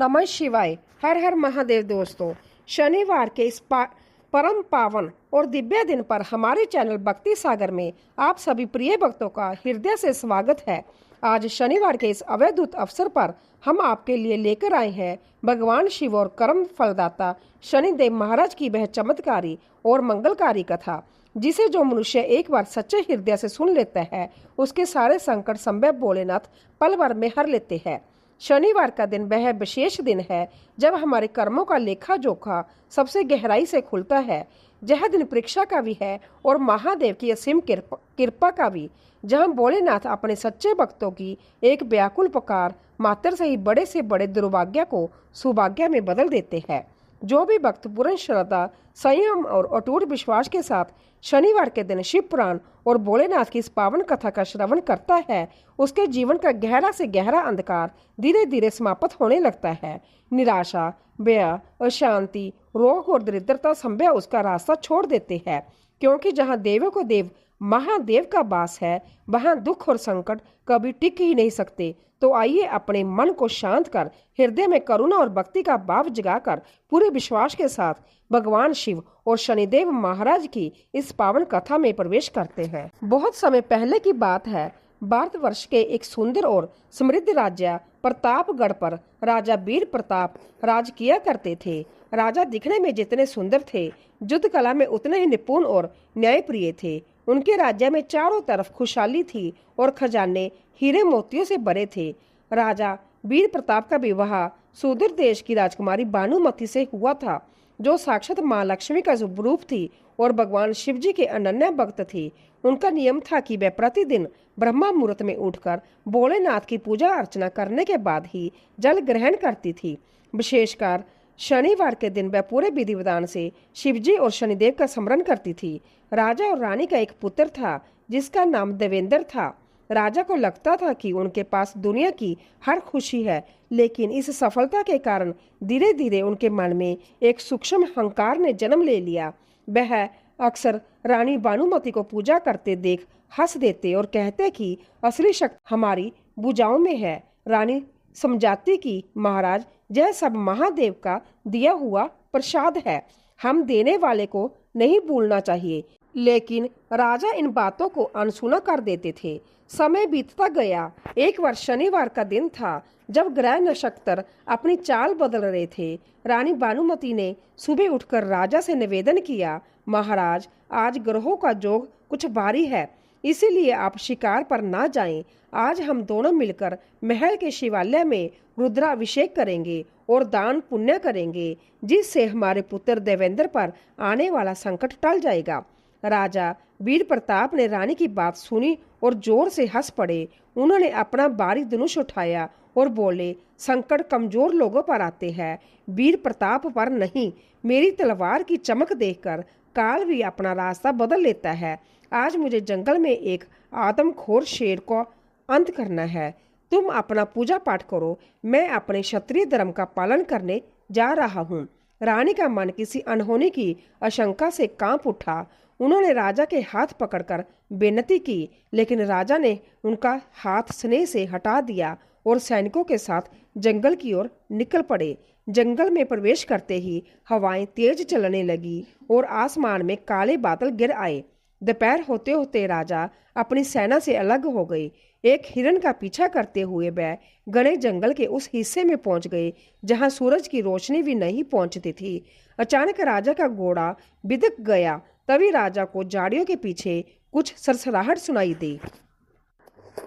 नमः शिवाय। हर हर महादेव। दोस्तों, शनिवार के इस परम पावन और दिव्य दिन पर हमारे चैनल भक्ति सागर में आप सभी प्रिय भक्तों का हृदय से स्वागत है। आज शनिवार के इस अवधूत अवसर पर हम आपके लिए लेकर आए हैं भगवान शिव और कर्म फलदाता शनिदेव महाराज की वह चमत्कारी और मंगलकारी कथा, जिसे जो मनुष्य एक बार सच्चे हृदय से सुन लेता है उसके सारे संकट संभव भोलेनाथ पल भर में हर लेते हैं। शनिवार का दिन वह विशेष दिन है जब हमारे कर्मों का लेखा जोखा सबसे गहराई से खुलता है। यह दिन परीक्षा का भी है और महादेव की असीम कृपा का भी, जहां भोलेनाथ अपने सच्चे भक्तों की एक व्याकुल पुकार मात्र से ही बड़े से बड़े दुर्भाग्य को सौभाग्य में बदल देते हैं। जो भी भक्त पूर्ण श्रद्धा, संयम और अटूट विश्वास के साथ शनिवार के दिन शिव पुराण और भोलेनाथ की इस पावन कथा का श्रवण करता है, उसके जीवन का गहरा से गहरा अंधकार धीरे धीरे समाप्त होने लगता है। निराशा, भय, अशांति, रोग और दरिद्रता संभव उसका रास्ता छोड़ देते हैं, क्योंकि जहाँ देवों को देव महादेव का वास है, वहाँ दुख और संकट कभी टिक ही नहीं सकते। तो आइए अपने मन को शांत कर हृदय में करुणा और भक्ति का भाव जगाकर पूरे विश्वास के साथ भगवान शिव और शनिदेव महाराज की इस पावन कथा में प्रवेश करते हैं। बहुत समय पहले की बात है। भारतवर्ष के एक सुंदर और समृद्ध राज्य प्रतापगढ़ पर राजा वीर प्रताप राज किया करते थे। राजा दिखने में जितने सुंदर थे, युद्ध कला में उतने ही निपुण और न्यायप्रिय थे। उनके राज्य में चारों तरफ खुशहाली थी और खजाने हीरे मोतियों से भरे थे। राजा वीर प्रताप का विवाह सुदूर देश की राजकुमारी भानुमति से हुआ था, जो साक्षात माँ लक्ष्मी का स्वरूप थी और भगवान शिव जी के अनन्य भक्त थी। उनका नियम था कि वह प्रतिदिन ब्रह्मा मुहूर्त में उठकर भोलेनाथ की पूजा अर्चना करने के बाद ही जल ग्रहण करती थी। विशेषकर शनिवार के दिन वह पूरे विधि विधान से शिवजी और शनिदेव का स्मरण करती थी। राजा और रानी का एक पुत्र था जिसका नाम देवेंद्र था। राजा को लगता था कि उनके पास दुनिया की हर खुशी है, लेकिन इस सफलता के कारण धीरे धीरे उनके मन में एक सूक्ष्म अहंकार ने जन्म ले लिया। वह अक्सर रानी भानुमति को पूजा करते देख हंस देते और कहते कि असली शक्ति हमारी भुजाओं में है। रानी समझाती कि महाराज, यह सब महादेव का दिया हुआ प्रसाद है, हम देने वाले को नहीं भूलना चाहिए। लेकिन राजा इन बातों को अनसुना कर देते थे। समय बीतता गया। एक बार शनिवार का दिन था जब ग्रह नक्षत्र अपनी चाल बदल रहे थे। रानी भानुमति ने सुबह उठकर राजा से निवेदन किया, महाराज, आज ग्रहों का जोग कुछ भारी है, इसीलिए आप शिकार पर ना जाएं। आज हम दोनों मिलकर महल के शिवालय में रुद्राभिषेक करेंगे और दान पुण्य करेंगे, जिससे हमारे पुत्र देवेंद्र पर आने वाला संकट टल जाएगा। राजा वीर प्रताप ने रानी की बात सुनी और जोर से हंस पड़े। उन्होंने अपना भारी धनुष उठाया और बोले, संकट कमजोर लोगों पर आते हैं, वीर प्रताप पर नहीं। मेरी तलवार की चमक देखकर काल भी अपना रास्ता बदल लेता है। आज मुझे जंगल में एक आदमखोर शेर को अंत करना है। तुम अपना पूजा पाठ करो, मैं अपने क्षत्रिय धर्म का पालन करने जा रहा हूँ। रानी का मन किसी अनहोनी की आशंका से कांप उठा। उन्होंने राजा के हाथ पकड़कर बेनती की, लेकिन राजा ने उनका हाथ स्नेह से हटा दिया और सैनिकों के साथ जंगल की ओर निकल पड़े। जंगल में प्रवेश करते ही हवाएं तेज चलने लगी और आसमान में काले बादल गिर आए। दोपहर होते होते राजा अपनी सेना से अलग हो गए। एक हिरण का पीछा करते हुए वह घने जंगल के उस हिस्से में पहुंच गए जहां सूरज की रोशनी भी नहीं पहुंचती थी। अचानक राजा का घोड़ा बिदक गया। तभी राजा को झाड़ियों के पीछे कुछ सरसराहट सुनाई दी।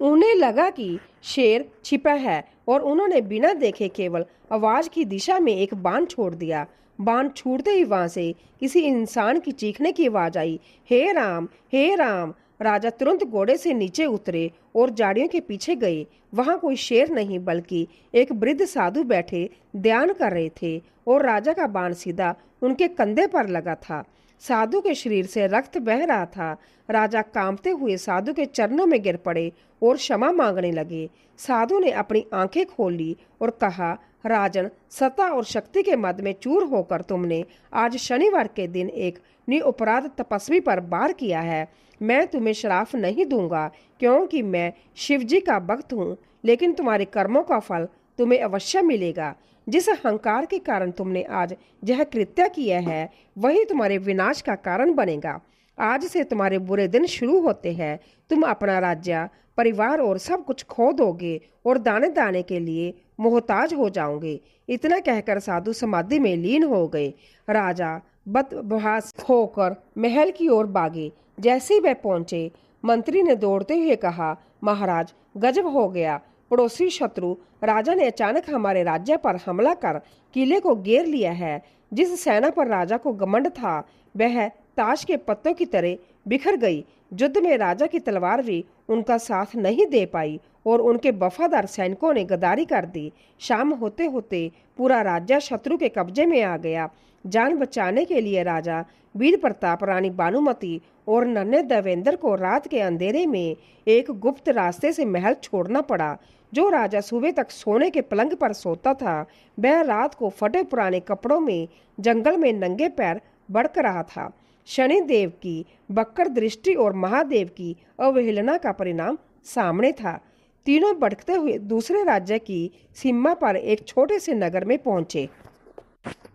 उन्हें लगा कि शेर छिपा है और उन्होंने बिना देखे केवल आवाज की दिशा में एक बाण छोड़ दिया। बाण छूटते ही वहां से किसी इंसान की चीखने की आवाज आई, हे राम, हे राम। राजा तुरंत घोड़े से नीचे उतरे और झाड़ियों के पीछे गए। वहां कोई शेर नहीं बल्कि एक वृद्ध साधु बैठे ध्यान कर रहे थे और राजा का बाण सीधा उनके कंधे पर लगा था। साधु के शरीर से रक्त बह रहा था। राजा कांपते हुए साधु के चरणों में गिर पड़े और क्षमा मांगने लगे। साधु ने अपनी आंखें खोल ली और कहा, राजन, सत्ता और शक्ति के मद में चूर होकर तुमने आज शनिवार के दिन एक निरपराध तपस्वी पर वार किया है। मैं तुम्हें श्राप नहीं दूंगा, क्योंकि मैं शिवजी का भक्त हूँ, लेकिन तुम्हारे कर्मों का फल तुम्हें अवश्य मिलेगा। जिस अहंकार के कारण तुमने आज यह कृत्य किया है वही तुम्हारे विनाश का कारण बनेगा। आज से तुम्हारे बुरे दिन शुरू होते हैं। तुम अपना राज्य, परिवार और सब कुछ खो दोगे और दाने दाने के लिए मोहताज हो जाओगे। इतना कहकर साधु समाधि में लीन हो गए। राजा बदहवास होकर महल की ओर भागे। जैसे ही वह पहुंचे, मंत्री ने दौड़ते हुए कहा, महाराज, गजब हो गया। पड़ोसी शत्रु राजा ने अचानक हमारे राज्य पर हमला कर किले को घेर लिया है। जिस सेना पर राजा को घमंड था वह ताश के पत्तों की तरह बिखर गई। युद्ध में राजा की तलवार भी उनका साथ नहीं दे पाई और उनके वफादार सैनिकों ने गद्दारी कर दी। शाम होते होते पूरा राज्य शत्रु के कब्जे में आ गया। जान बचाने के लिए राजा वीर प्रताप, रानी भानुमति और नन्हे देवेंद्र को रात के अंधेरे में एक गुप्त रास्ते से महल छोड़ना पड़ा। जो राजा सुबह तक सोने के पलंग पर सोता था वह रात को फटे पुराने कपड़ों में जंगल में नंगे पैर भड़क रहा था। शनिदेव की बक्कर दृष्टि और महादेव की अवहेलना का परिणाम सामने था। तीनों भटकते हुए दूसरे राज्य की सीमा पर एक छोटे से नगर में पहुंचे।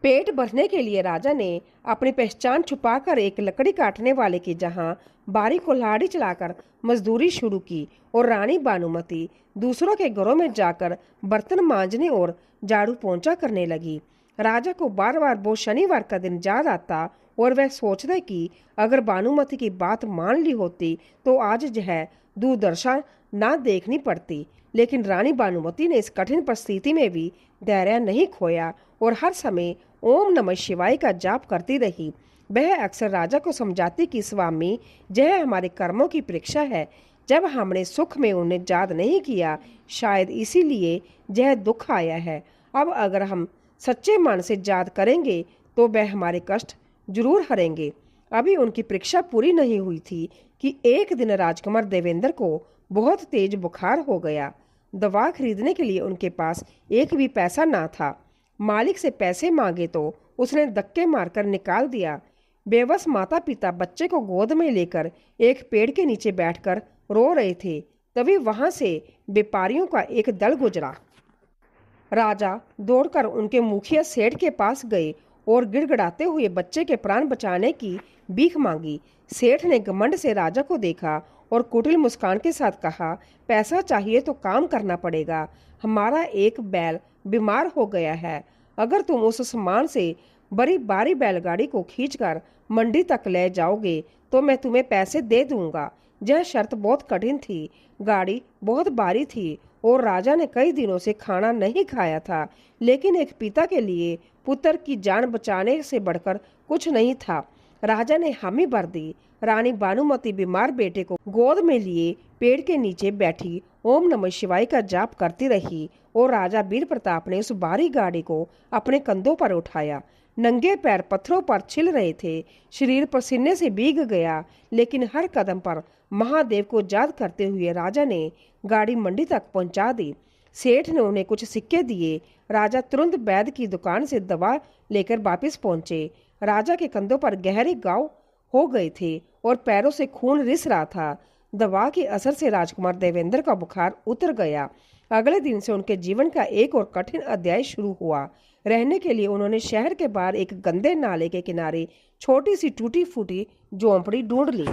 पेट भरने के लिए राजा ने अपनी पहचान छुपाकर एक लकड़ी काटने वाले की जहां बारी को लाड़ी चलाकर मजदूरी शुरू की और रानी भानुमति दूसरों के घरों में जाकर बर्तन मांजने और झाड़ू पोंछा करने लगी। राजा को बार बार वो शनिवार का दिन याद आता और वह सोचते कि अगर भानुमति की बात मान ली होती तो आज यह दुर्दशा ना देखनी पड़ती। लेकिन रानी भानुमति ने इस कठिन परिस्थिति में भी धैर्य नहीं खोया और हर समय ओम नमः शिवाय का जाप करती रही। वह अक्सर राजा को समझाती कि स्वामी, यह हमारे कर्मों की परीक्षा है। जब हमने सुख में उन्हें याद नहीं किया, शायद इसीलिए यह दुख आया है। अब अगर हम सच्चे मन से याद करेंगे तो वह हमारे कष्ट जरूर हरेंगे। अभी उनकी परीक्षा पूरी नहीं हुई थी कि एक दिन राजकुमार देवेंद्र को बहुत तेज बुखार हो गया। दवा खरीदने के लिए उनके पास एक भी पैसा ना था। मालिक से पैसे मांगे तो उसने धक्के मारकर निकाल दिया। बेबस माता पिता बच्चे को गोद में लेकर एक पेड़ के नीचे बैठकर रो रहे थे। तभी वहां से व्यापारियों का एक दल गुजरा। राजा दौड़कर उनके मुखिया सेठ के पास गए और गिड़गिड़ाते हुए बच्चे के प्राण बचाने की भीख मांगी। सेठ ने घमंड से राजा को देखा और कुटिल मुस्कान के साथ कहा, पैसा चाहिए तो काम करना पड़ेगा। हमारा एक बैल बीमार हो गया है। अगर तुम उस सामान से बड़ी बारी बैलगाड़ी को खींचकर मंडी तक ले जाओगे तो मैं तुम्हें पैसे दे दूंगा। यह शर्त बहुत कठिन थी। गाड़ी बहुत भारी थी और राजा ने कई दिनों से खाना नहीं खाया था। लेकिन एक पिता के लिए पुत्र की जान बचाने से बढ़कर कुछ नहीं था। राजा ने हामी भर दी। रानी भानुमति बीमार बेटे को गोद में लिए पेड़ के नीचे बैठी ओम नमः शिवाय का जाप करती रही और राजा वीर प्रताप ने उस भारी गाड़ी को अपने कंधों पर उठाया। नंगे पैर पत्थरों पर छिल रहे थे। शरीर पसीने से भीग गया, लेकिन हर कदम पर महादेव को याद करते हुए राजा ने गाड़ी मंडी तक पहुंचा दी। सेठ ने उन्हें कुछ सिक्के दिए। राजा तुरंत वैद्य की दुकान से दवा लेकर वापस पहुंचे। राजा के कंधों पर गहरे घाव हो गए थे और पैरों से खून रिस रहा था। दवा के असर से राजकुमार देवेंद्र का बुखार उतर गया। अगले दिन से उनके जीवन का एक और कठिन अध्याय शुरू हुआ। रहने के लिए उन्होंने शहर के बाहर एक गंदे नाले के किनारे छोटी सी टूटी फूटी झोंपड़ी ढूंढ ली।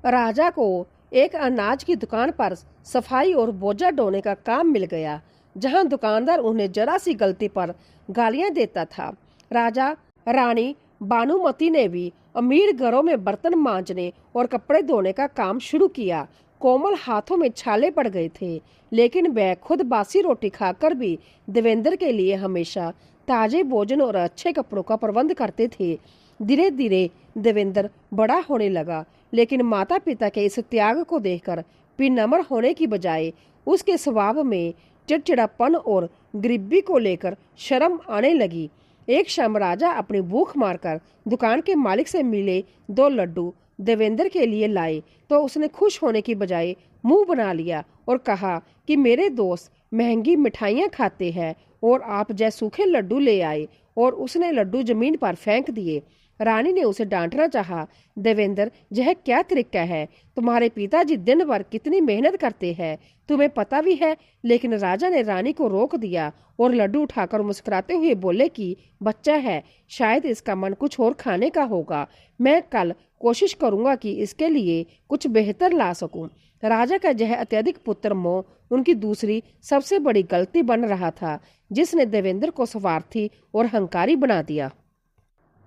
राजा को एक अनाज की दुकान पर सफाई और बोझा ढोने का काम मिल गया, जहां दुकानदार उन्हें जरा सी गलती पर गालियां देता था। राजा रानी भानुमति ने भी अमीर घरों में बर्तन मांजने और कपड़े धोने का काम शुरू किया। कोमल हाथों में छाले पड़ गए थे, लेकिन वह खुद बासी रोटी खाकर भी देवेंद्र के लिए हमेशा ताजे भोजन और अच्छे कपड़ों का प्रबंध करते थे। धीरे धीरे देवेंद्र बड़ा होने लगा, लेकिन माता पिता के इस त्याग को देखकर विनम्र होने की बजाय उसके स्वभाव में चिड़चिड़ापन और गरीबी को लेकर शर्म आने लगी। एक शाम राजा अपनी भूख मारकर दुकान के मालिक से मिले 2 लड्डू देवेंद्र के लिए लाए तो उसने खुश होने की बजाय मुंह बना लिया और कहा कि मेरे दोस्त महंगी मिठाइयाँ खाते हैं और आप जैसे सूखे लड्डू ले आए, और उसने लड्डू जमीन पर फेंक दिए। रानी ने उसे डांटना चाहा। देवेंद्र, यह क्या तरीका है? तुम्हारे पिताजी दिन भर कितनी मेहनत करते हैं, तुम्हें पता भी है। लेकिन राजा ने रानी को रोक दिया और लड्डू उठाकर मुस्कुराते हुए बोले कि बच्चा है, शायद इसका मन कुछ और खाने का होगा। मैं कल कोशिश करूंगा कि इसके लिए कुछ बेहतर ला सकूं। राजा का यह अत्यधिक पुत्र मोह उनकी दूसरी सबसे बड़ी गलती बन रहा था, जिसने देवेंद्र को स्वार्थी और हंकारी बना दिया।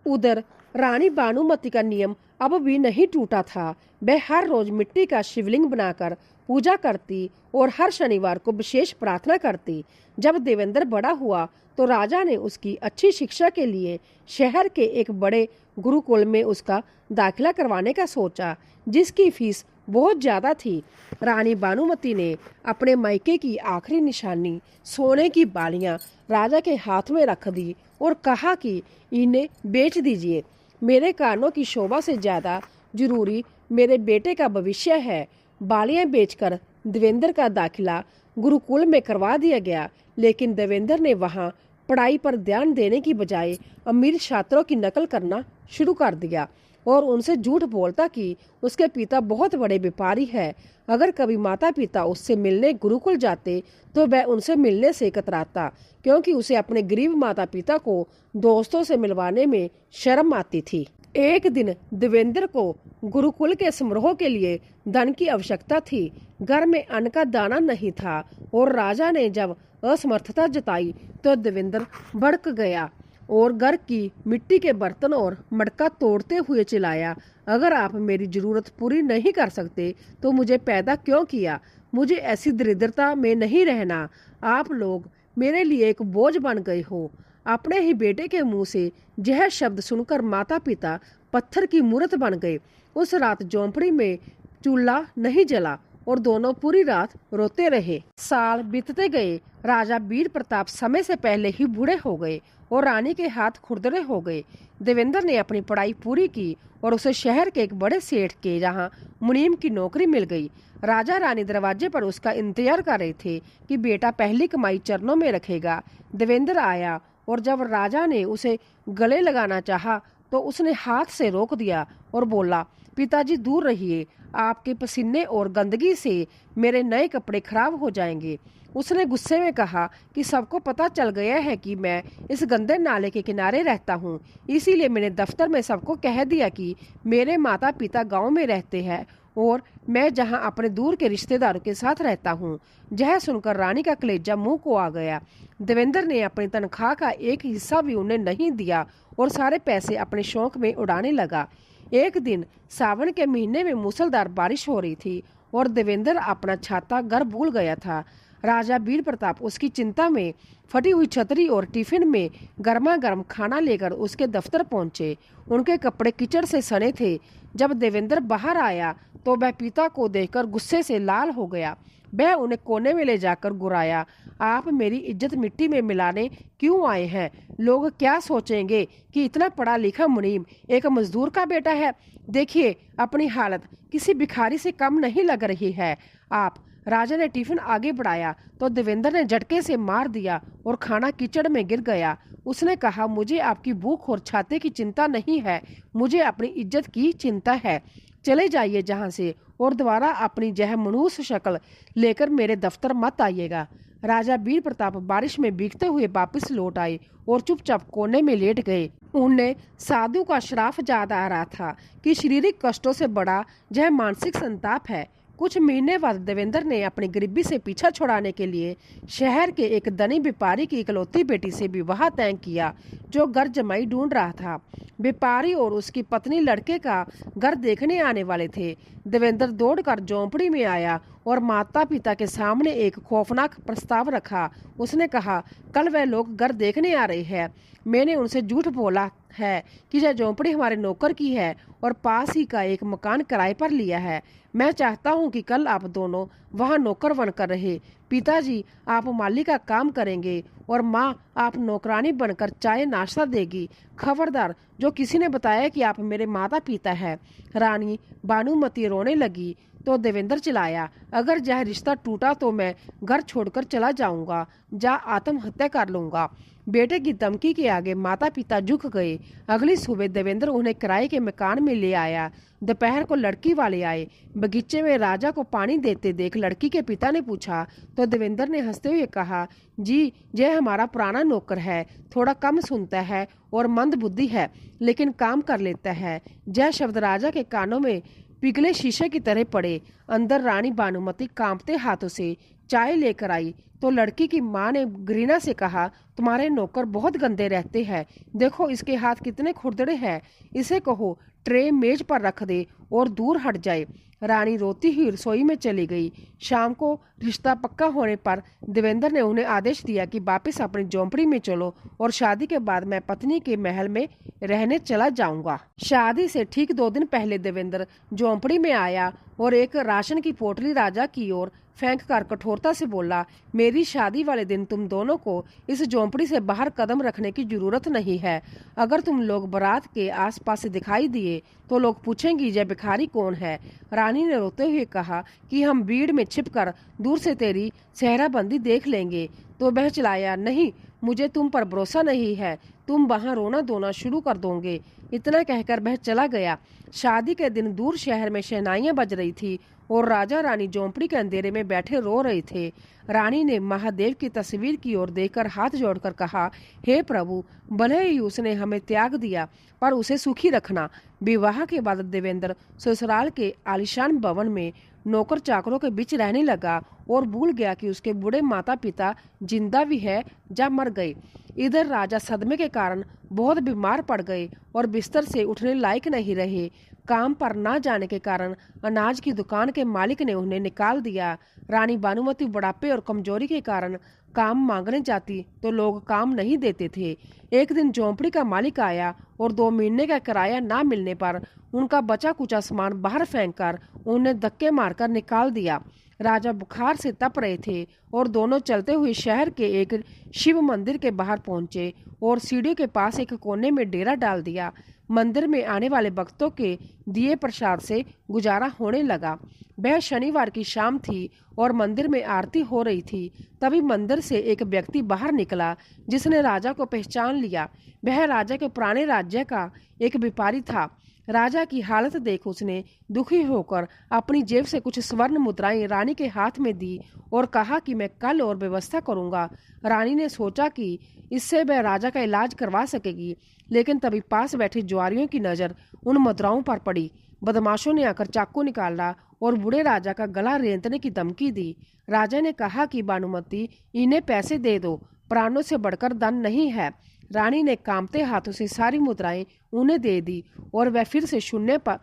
उधर रानी भानुमति का नियम अब भी नहीं टूटा था। वह हर रोज मिट्टी का शिवलिंग बनाकर पूजा करती और हर शनिवार को विशेष प्रार्थना करती। जब देवेंद्र बड़ा हुआ तो राजा ने उसकी अच्छी शिक्षा के लिए शहर के एक बड़े गुरुकुल में उसका दाखिला करवाने का सोचा, जिसकी फीस बहुत ज्यादा थी। रानी भानुमति ने अपने मायके की आखिरी निशानी सोने की बालियां राजा के हाथ में रख दी और कहा कि इन्हें बेच दीजिए। मेरे कानों की शोभा से ज्यादा जरूरी मेरे बेटे का भविष्य है। बालियां बेचकर देवेंद्र का दाखिला गुरुकुल में करवा दिया गया, लेकिन देवेंद्र ने वहां पढ़ाई पर ध्यान देने की बजाय अमीर छात्रों की नकल करना शुरू कर दिया और उनसे झूठ बोलता कि उसके पिता बहुत बड़े व्यापारी है। अगर कभी माता पिता उससे मिलने गुरुकुल जाते तो वह उनसे मिलने से कतराता, क्योंकि उसे अपने गरीब माता पिता को दोस्तों से मिलवाने में शर्म आती थी। एक दिन देवेंद्र को गुरुकुल के समारोह के लिए धन की आवश्यकता थी। घर में अन्न का दाना नहीं था और राजा ने जब असमर्थता जताई तो देवेंद्र भड़क गया और घर की मिट्टी के बर्तन और मटका तोड़ते हुए चिल्लाया, अगर आप मेरी जरूरत पूरी नहीं कर सकते तो मुझे पैदा क्यों किया? मुझे ऐसी दरिद्रता में नहीं रहना। आप लोग मेरे लिए एक बोझ बन गए हो। अपने ही बेटे के मुंह से यह शब्द सुनकर माता पिता पत्थर की मूर्त बन गए। उस रात झोंपड़ी में चूल्हा नहीं जला और दोनों पूरी रात रोते रहे। साल बीतते गए। राजा वीर प्रताप समय से पहले ही बूढ़े हो गए और रानी के हाथ खुरदरे हो गए। देवेंद्र ने अपनी पढ़ाई पूरी की और उसे शहर के एक बड़े सेठ के यहाँ मुनीम की नौकरी मिल गई। राजा रानी दरवाजे पर उसका इंतजार कर रहे थे कि बेटा पहली कमाई चरणों में रखेगा। देवेंद्र आया और जब राजा ने उसे गले लगाना चाहा तो उसने हाथ से रोक दिया और बोला, पिताजी दूर रहिए, आपके पसीने और गंदगी से मेरे नए कपड़े खराब हो जाएंगे। उसने गुस्से में कहा कि सबको पता चल गया है कि मैं इस गंदे नाले के किनारे रहता हूँ, इसीलिए मैंने दफ्तर में सबको कह दिया कि मेरे माता पिता गांव में रहते हैं और मैं जहां अपने दूर के रिश्तेदारों के साथ रहता हूं। यह सुनकर रानी का कलेजा मुंह को आ गया। देवेंद्र ने अपनी तनख्वाह का एक हिस्सा भी उन्हें नहीं दिया और सारे पैसे अपने शौक में उड़ाने लगा। एक दिन सावन के महीने में मूसलधार बारिश हो रही थी और देवेंद्र अपना छाता घर भूल गया था। राजा वीर प्रताप उसकी चिंता में फटी हुई छतरी और टिफिन में गर्मा गर्म खाना लेकर उसके दफ्तर पहुंचे। उनके कपड़े कीचड़ से सने थे। जब देवेंद्र बाहर आया तो वह पिता को देखकर गुस्से से लाल हो गया। वह उन्हें कोने में ले जाकर गुराया, आप मेरी इज्जत मिट्टी में मिलाने क्यों आए हैं? लोग क्या सोचेंगे कि इतना पढ़ा लिखा मुनीम एक मजदूर का बेटा है। देखिए अपनी हालत किसी भिखारी से कम नहीं लग रही है आप। राजा ने टिफिन आगे बढ़ाया तो देवेंद्र ने झटके से मार दिया और खाना कीचड़ में गिर गया। उसने कहा, मुझे आपकी भूख और छाते की चिंता नहीं है, मुझे अपनी इज्जत की चिंता है। चले जाइए जहां से और दोबारा अपनी यह मनहूस शक्ल लेकर मेरे दफ्तर मत आइएगा। राजा वीर प्रताप बारिश में भीगते हुए वापस लौट आए और चुपचाप कोने में लेट गए। उन्हें साधु का श्राप याद आ रहा था कि शारीरिक कष्टों से बड़ा यह मानसिक संताप है। कुछ महीने बाद देवेंद्र ने अपनी गरीबी से पीछा छुड़ाने के लिए शहर के एक धनी व्यापारी की इकलौती बेटी से विवाह तय किया, जो घर जमाई ढूंढ रहा था। व्यापारी और उसकी पत्नी लड़के का घर देखने आने वाले थे। देवेंद्र दौड़कर झोंपड़ी में आया और माता पिता के सामने एक खौफनाक प्रस्ताव रखा। उसने कहा, कल वह लोग घर देखने आ रहे हैं। मैंने उनसे झूठ बोला है कि यह झोंपड़ी हमारे नौकर की है और पास ही का एक मकान किराए पर लिया है। मैं चाहता हूं कि कल आप दोनों वहां नौकर बनकर रहे। पिताजी आप माली का काम करेंगे और माँ आप नौकरानी बनकर चाय नाश्ता देगी। खबरदार, जो किसी ने बताया कि आप मेरे माता पिता हैं। रानी भानुमति रोने लगी तो देवेंद्र चिल्लाया, अगर यह रिश्ता टूटा तो मैं घर छोड़कर चला जाऊंगा, जा आत्महत्या कर लूंगा। बेटे की धमकी के आगे माता पिता झुक गए। अगली सुबह देवेंद्र उन्हें किराए के मकान में ले आया। दोपहर को लड़की वाले आए। बगीचे में राजा को पानी देते देख लड़की के पिता ने पूछा तो देवेंद्र ने हंसते हुए कहा, जी यह हमारा पुराना नौकर है, थोड़ा कम सुनता है और मंद बुद्धि है, लेकिन काम कर लेता है। यह शब्द राजा के कानों में पिघले शीशे की तरह पड़े। अंदर रानी भानुमति कांपते हाथों से चाय लेकर आई तो लड़की की माँ ने घृणा से कहा, तुम्हारे नौकर बहुत गंदे रहते हैं, देखो इसके हाथ कितने खुरदरे हैं, इसे कहो ट्रे मेज पर रख दे और दूर हट जाए। रानी रोती हुई रसोई में चली गई। शाम को रिश्ता पक्का होने पर देवेंद्र ने उन्हें आदेश दिया कि वापस अपनी झोंपड़ी में चलो और शादी के बाद मैं पत्नी के महल में रहने चला जाऊंगा। शादी से ठीक 2 दिन पहले देवेंद्र झोंपड़ी में आया और एक राशन की पोटली राजा की ओर फेंक कर कठोरता से बोला, मेरी शादी वाले दिन तुम दोनों को इस झोंपड़ी से बाहर कदम रखने की जरूरत नहीं है। अगर तुम लोग बारात के आसपास से दिखाई दिए तो लोग पूछेंगी यह भिखारी कौन है। रानी ने रोते हुए कहा कि हम भीड़ में छिपकर दूर से तेरी सेहराबंदी देख लेंगे। तो वह चिल्लाया, नहीं, मुझे तुम पर भरोसा नहीं है, तुम वहां रोना धोना शुरू कर दोगे। इतना कहकर वह चला गया। शादी के दिन दूर शहर में शहनाइयां बज रही थी और राजा रानी झोंपड़ी के अंधेरे में बैठे रो रहे थे। रानी ने महादेव की तस्वीर की ओर देखकर हाथ जोड़कर कहा, हे प्रभु, भले ही उसने हमें त्याग दिया पर उसे सुखी रखना। विवाह के बाद देवेंद्र ससुराल के आलीशान भवन में नौकर चाकरों के बीच रहने लगा और भूल गया कि उसके बूढ़े माता पिता जिंदा भी है या मर गए। इधर राजा सदमे के कारण बहुत बीमार पड़ गए और बिस्तर से उठने लायक नहीं रहे। काम पर ना जाने के कारण अनाज की दुकान के मालिक ने उन्हें निकाल दिया। रानी भानुमति बुढ़ापे और कमजोरी के कारण काम मांगने जाती तो लोग काम नहीं देते थे। एक दिन झोंपड़ी का मालिक आया और 2 महीने का किराया ना मिलने पर उनका बचा कुचा सामान बाहर फेंककर उन्हें धक्के मारकर निकाल दिया। राजा बुखार से तप रहे थे और दोनों चलते हुए शहर के एक शिव मंदिर के बाहर पहुंचे और सीढ़ियों के पास एक कोने में डेरा डाल दिया। मंदिर में आने वाले भक्तों के दिए प्रसाद से गुजारा होने लगा। वह शनिवार की शाम थी और मंदिर में आरती हो रही थी। तभी मंदिर से एक व्यक्ति बाहर निकला जिसने राजा को पहचान लिया। वह राजा के पुराने राज्य का एक व्यापारी था। राजा की हालत देख उसने दुखी होकर अपनी जेब से कुछ स्वर्ण मुद्राएं रानी के हाथ में दी और कहा कि मैं कल और व्यवस्था करूंगा। रानी ने सोचा कि इससे वह राजा का इलाज करवा सकेगी, लेकिन तभी पास बैठे जुआरियों की नजर उन मुद्राओं पर पड़ी। बदमाशों ने आकर चाकू निकाला और बूढ़े राजा का गला रेंतने की धमकी दी। राजा ने कहा कि भानुमति, इन्हें पैसे दे दो, प्राणों से बढ़कर धन नहीं है। रानी ने कांपते हाथों से सारी मुद्राएं उन्हें दे दी और वह फिर से शून्य पर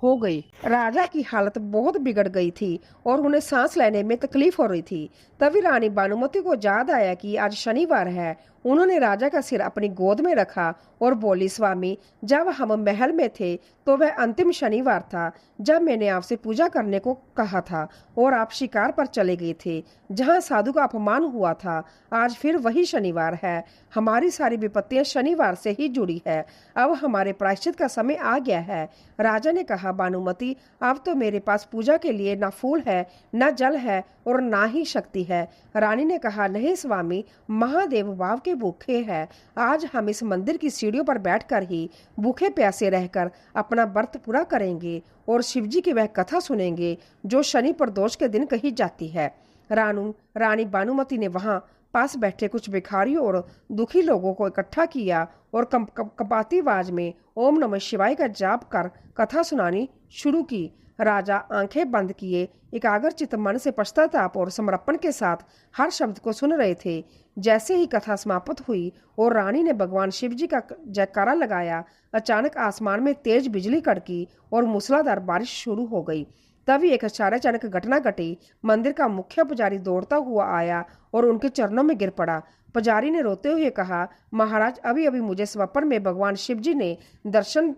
हो गई। राजा की हालत बहुत बिगड़ गई थी और उन्हें सांस लेने में तकलीफ हो रही थी। तभी रानी भानुमति को याद आया कि आज शनिवार है। उन्होंने राजा का सिर अपनी गोद में रखा और बोली, स्वामी, जब हम महल में थे तो वह अंतिम शनिवार था जब मैंने आपसे पूजा करने को कहा था और आप शिकार पर चले गए थे जहां साधु का अपमान हुआ था। आज फिर वही शनिवार है। हमारी सारी विपत्तियां शनिवार से ही जुड़ी है। अब हमारे प्रायश्चित का समय आ गया है। राजा ने कहा, भानुमति, अब तो मेरे पास पूजा के लिए ना फूल है, ना जल है और ना ही शक्ति है। रानी ने कहा, नहीं स्वामी, महादेव भाव के भूखे हैं। आज हम इस मंदिर की सीढ़ियों पर बैठकर ही भूखे प्यासे रहकर अपना व्रत पूरा करेंगे और शिवजी की वह कथा सुनेंगे जो शनि प्रदोष के दिन कही जाती है। रानी भानुमति ने वहां पास बैठे कुछ भिखारियों और दुखी लोगों को इकट्ठा किया और कपाती आवाज में ओम नमः शिवाय का जाप कर कथा सुनानी शुरू की। राजा आंखें बंद किए एकाग्रचित मन से पश्चाताप और समर्पण के साथ हर शब्द को सुन रहे थे। जैसे ही कथा समाप्त हुई और रानी ने भगवान शिव जी का जयकारा लगाया, अचानक आसमान में तेज बिजली कड़की और मूसलाधार बारिश शुरू हो गई। तभी एक आश्चर्यजनक घटना घटी। मंदिर का मुख्य पुजारी दौड़ता हुआ आया और उनके चरणों में गिर पड़ा। पुजारी ने रोते हुए कहा, महाराज, अभी अभी मुझे स्वप्न में भगवान शिव जी ने दर्शन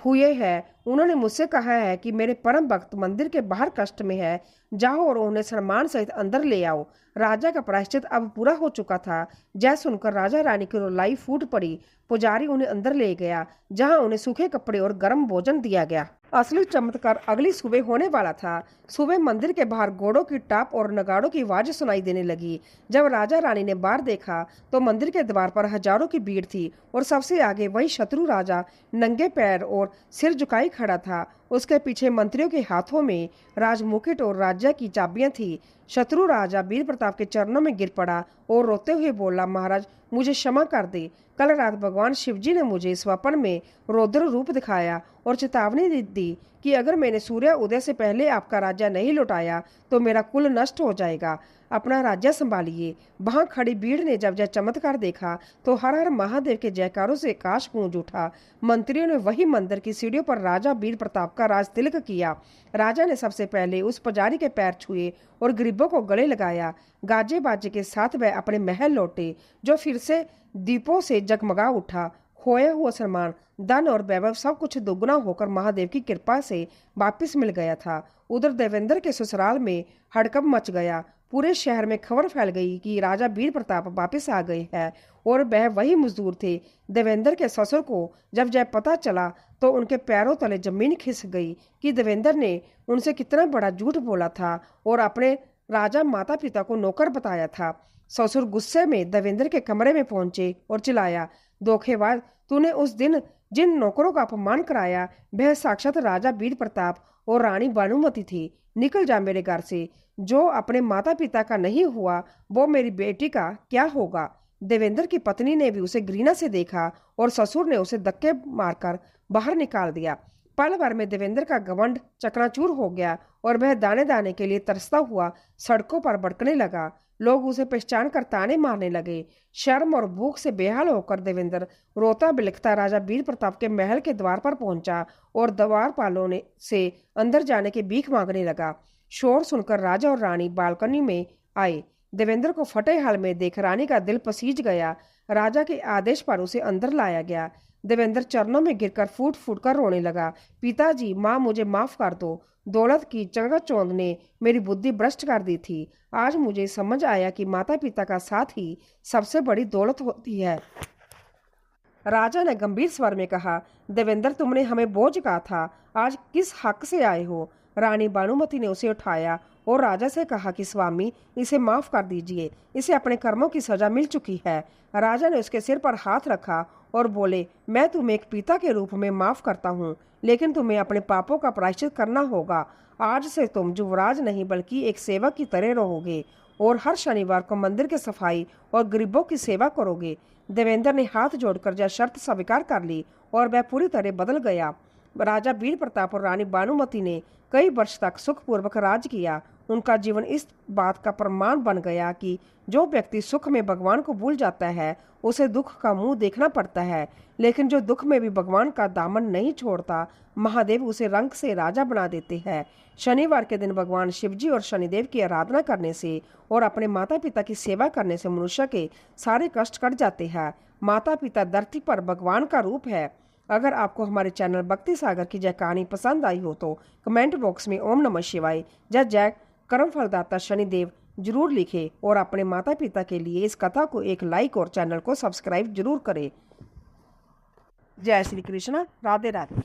हुए हैं। उन्होंने मुझसे कहा है कि मेरे परम भक्त मंदिर के बाहर कष्ट में है, जाओ और उन्हें सम्मान सहित अंदर ले आओ। राजा का प्रायश्चित अब पूरा हो चुका था। जय सुनकर राजा रानी की रुलाई फूट पड़ी। पुजारी उन्हें अंदर ले गया जहां उन्हें सूखे कपड़े और गर्म भोजन दिया गया। असली चमत्कार अगली सुबह होने वाला था। सुबह मंदिर के बाहर घोड़ों की टाप और नगाड़ों की आवाज सुनाई देने लगी। जब राजा रानी ने बाहर देखा तो मंदिर के द्वार पर हजारों की भीड़ थी और सबसे आगे वही शत्रु राजा नंगे पैर और सिर झुकाए खड़ा था। उसके पीछे मंत्रियों के हाथों में राजमुकुट और राज्य की चाबियां थी। शत्रु राजा वीर प्रताप के चरणों में गिर पड़ा और रोते हुए बोला, महाराज मुझे क्षमा कर दे। कल रात भगवान शिवजी ने मुझे स्वप्न में रौद्र रूप दिखाया और चेतावनी दी कि अगर मैंने सूर्य उदय से पहले आपका राज्य नहीं लौटाया तो मेरा कुल नष्ट हो जाएगा। अपना राज्य संभालिए। वहां खड़ी भीड़ ने जब यह चमत्कार देखा तो हर हर महादेव के जयकारों से आकाश गूंज उठा। मंत्रियों ने वही मंदिर की सीढ़ियों पर राजा वीर प्रताप का राज तिलक किया। राजा ने सबसे पहले उस पुजारी के पैर छुए और गरीबों को गले लगाया। गाजे बाजे के साथ वह अपने महल लौटे, जो फिर से दीपों से जगमगा उठा। खोया हुआ सम्मान, धन और वैभव सब कुछ दोगुना होकर महादेव की कृपा से वापस मिल गया था। उधर देवेंद्र के ससुराल में हड़कंप मच गया। पूरे शहर में खबर फैल गई कि राजा वीर प्रताप वापस आ गए हैं और वह वही मजदूर थे। देवेंद्र के ससुर को जब यह पता चला तो उनके पैरों तले जमीन खिसक गई कि देवेंद्र ने उनसे कितना बड़ा झूठ बोला था और अपने राजा माता पिता को नौकर बताया था। ससुर गुस्से में देवेंद्र के कमरे में पहुंचे और चिल्लाया, धोखेबाज, तूने उस दिन जिन नौकरों का अपमान कराया वह साक्षात राजा वीर प्रताप और रानी भानुमति थी। निकल जा मेरे घर से। जो अपने माता पिता का नहीं हुआ वो मेरी बेटी का क्या होगा। देवेंद्र की पत्नी ने भी उसे घृणा से देखा और ससुर ने उसे धक्के मारकर बाहर निकाल दिया। पल भर में देवेंद्र का घमंड चकनाचूर हो गया और वह दाने दाने के लिए तरसता हुआ सड़कों पर भटकने लगा। लोग उसे पहचान कर ताने मारने लगे। शर्म और भूख से बेहाल होकर देवेंद्र रोता बिलखता राजा वीर प्रताप के महल के द्वार पर पहुंचा और द्वारपालों ने से अंदर जाने की भीख मांगने लगा। शोर सुनकर राजा और रानी बालकनी में आए। देवेंद्र को फटे हाल में देख रानी का दिल पसीज गया। राजा के आदेश पर उसे अंदर लाया गया। देवेंद्र चरणों में गिरकर फूट फूट कर रोने लगा। पिताजी, माँ, मुझे माफ कर दो। दौलत की चंगाचौंध ने मेरी बुद्धि भ्रष्ट कर दी थी। आज मुझे समझ आया कि माता पिता का साथ ही सबसे बड़ी दौलत होती है। राजा ने गंभीर स्वर में कहा, देवेंद्र, तुमने हमें बोझ कहा था, आज किस हक से आए हो। रानी भानुमति ने उसे उठाया और राजा से कहा कि स्वामी, इसे माफ कर दीजिए, इसे अपने कर्मों की सजा मिल चुकी है। राजा ने उसके सिर पर हाथ रखा और बोले, मैं तुम्हें एक पिता के रूप में माफ करता हूँ, लेकिन तुम्हें अपने पापों का प्रायश्चित करना होगा। आज से तुम युवराज नहीं बल्कि एक सेवक की तरह रहोगे और हर शनिवार को मंदिर की सफाई और गरीबों की सेवा करोगे। देवेंद्र ने हाथ जोड़कर यह शर्त स्वीकार कर ली और वह पूरी तरह बदल गया। राजा वीर प्रताप और रानी भानुमति ने कई वर्ष तक सुखपूर्वक राज किया। उनका जीवन इस बात का प्रमाण बन गया कि जो व्यक्ति सुख में भगवान को भूल जाता है उसे दुख का मुंह देखना पड़ता है, लेकिन जो दुख में भी भगवान का दामन नहीं छोड़ता, महादेव उसे रंग से राजा बना देते हैं। शनिवार के दिन भगवान शिवजी और शनिदेव की आराधना करने से और अपने माता पिता की सेवा करने से मनुष्य के सारे कष्ट कट जाते हैं। माता पिता धरती पर भगवान का रूप है। अगर आपको हमारे चैनल भक्ति सागर की जय कहानी पसंद आई हो तो कमेंट बॉक्स में ओम नमः शिवाय जय जय कर्म फलदाता शनिदेव जरूर लिखें और अपने माता पिता के लिए इस कथा को एक लाइक और चैनल को सब्सक्राइब जरूर करें। जय श्री कृष्ण। राधे राधे।